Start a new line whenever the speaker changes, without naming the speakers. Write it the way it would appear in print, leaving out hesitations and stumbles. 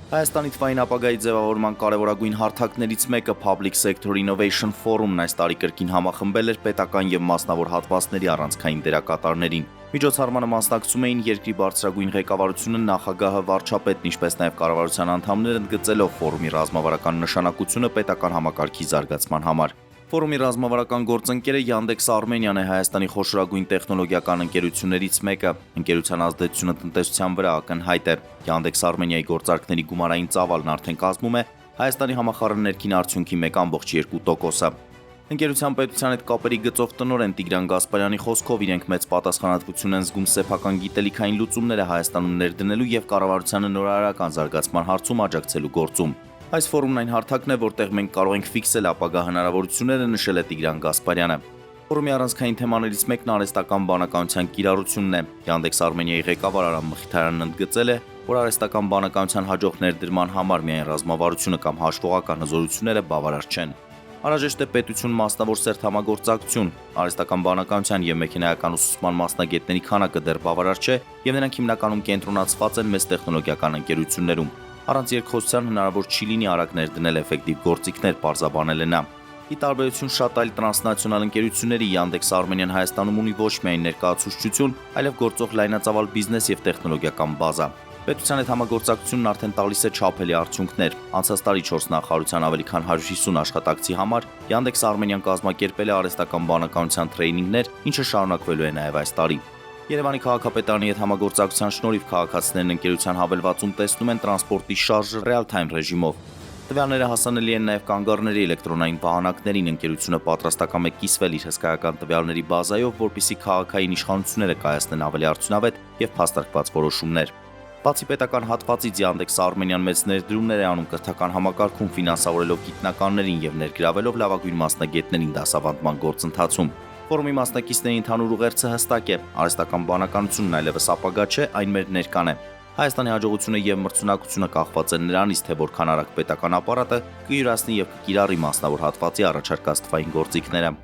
Հայաստանի թվային ապագայի ձևավորման կարևորագույն հարթակներից մեկը Public Sector Innovation Forum-ն այս տարի կրկին համախմբել էր պետական եւ մասնավոր հատվածների առանցքային դերակատարներին։ Միջոցառմանը մասնակցում էին երկրի բարձրագույն ղեկավարությունը, նախագահը, վարչապետն, ինչպես նաեւ կառավարության անդամները, ընդգծելով ֆորումի ռազմավարական նշանակությունը պետական համակարգի զարգացման համար։ Ֆորումի ռազմավարական գործընկերը Yandex Armenian է, Հայաստանի խոշորագույն տեխնոլոգիական ընկերություններից մեկը։ Ընկերության ազդեցությունը տնտեսության վրա ակնհայտ է։ Yandex Armenia-ի գործարքների գումարային ծավալն արդեն կազմում է Հայաստանի համախառն ներքին արդյունքի 1.2%-ը։ Ընկերության պետության հետ կապերի գծով տնօրեն Տիգրան Գասպարյանի խոսքով իրենք մեծ պատասխանատվություն են զգում սեփական գիտելիքային լուծումները Հայաստանում ներդնելու եւ կառավարությանը նորարարական զարգացման հարցում աջակցելու գործում։ Այս ֆորումն այն հարթակն է, որտեղ մենք կարող ենք ֆիքսել ապագա հնարավորությունները, նշել է Տիգրան Գասպարյանը։ Ֆորումի առանցքային թեմաներից մեկն արհեստական բանականության կիրառությունն է։ Yandex Armenia-ի ղեկավար Արամ Մխիթարյանն ընդգծել է, որ արհեստական բանականության հաջող ներդրման համար միայն ռազմավարությունը կամ հաշվողական հզորությունները բավարար չեն։ Անհրաժեշտ է պետություն մասնավոր սերտ համագործակցություն, արհեստական բանականության եւ մեքենայական ուսուցման մասնագետների քանակը դեռ բավարար չէ եւ նրանք հիմնականում կենտրոնացված են մեծ տեխնոլոգիական ընկերություններում։ Առանց երկխոսության հնարավոր չի լինի արագ ներդնել էֆեկտիվ գործիքներ, պարզաբանել է նա։ Ի տարբերություն շատ այլ տրանսնացիոնալ ընկերությունների, Yandex Armenian Հայաստանում ունի ոչ միայն ներկայացուցչություն, այլև գործող լայնածավալ բիզնես եւ տեխնոլոգիական բազա։ Պետության հետ համագործակցությունն արդեն տալիս է չափելի արդյունքներ։ Անցած տարի 4 նախարարության ավելի քան 150 աշխատակցի համար Yandex Armenian կազմակերպել է արհեստական բանականության տրեյնինգներ, ինչը շարունակվելու է նաև այս տարի։ Երևանի քաղաքապետարանի հետ համագործակցության շնորհիվ քաղաքացիներն ընկերության հավելվածում տեսնում են տրանսպորտի շարժը ռեալ-թայմ ռեժիմով։ Տվյալները հասանելի են նաև կանգառների էլեկտրոնային վահանակներին։ Ընկերությունը պատրաստակամ է կիսվել իր հսկայական տվյալների բազայով, որպեսզի քաղաքային իշխանությունները կայացնեն ավելի արդյունավետ եւ փաստարկված որոշումներ։ Բացի պետական հատվածից Yandex Armenian մեծ ներդրումներ է անում կրթական համակարգում, ֆինանսավորելով գիտնականներին եւ ներգրավելով լավագույն մասնագետներին դասավանդման գործընթացում։ Ֆորումի մասնակիցների ընդհանուր ուղերձը հստակ է. արհեստական բանականությունն այլևս ապագա չէ, այն մեր ներկան է։ Հայաստանի հաջողությունը եւ մրցունակությունը կախված են նրանից, թե որքան արագ պետական ապարատը կյուրացնի եւ կկիրառի մասնավոր հատվածի առաջարկած թվային գործիքները։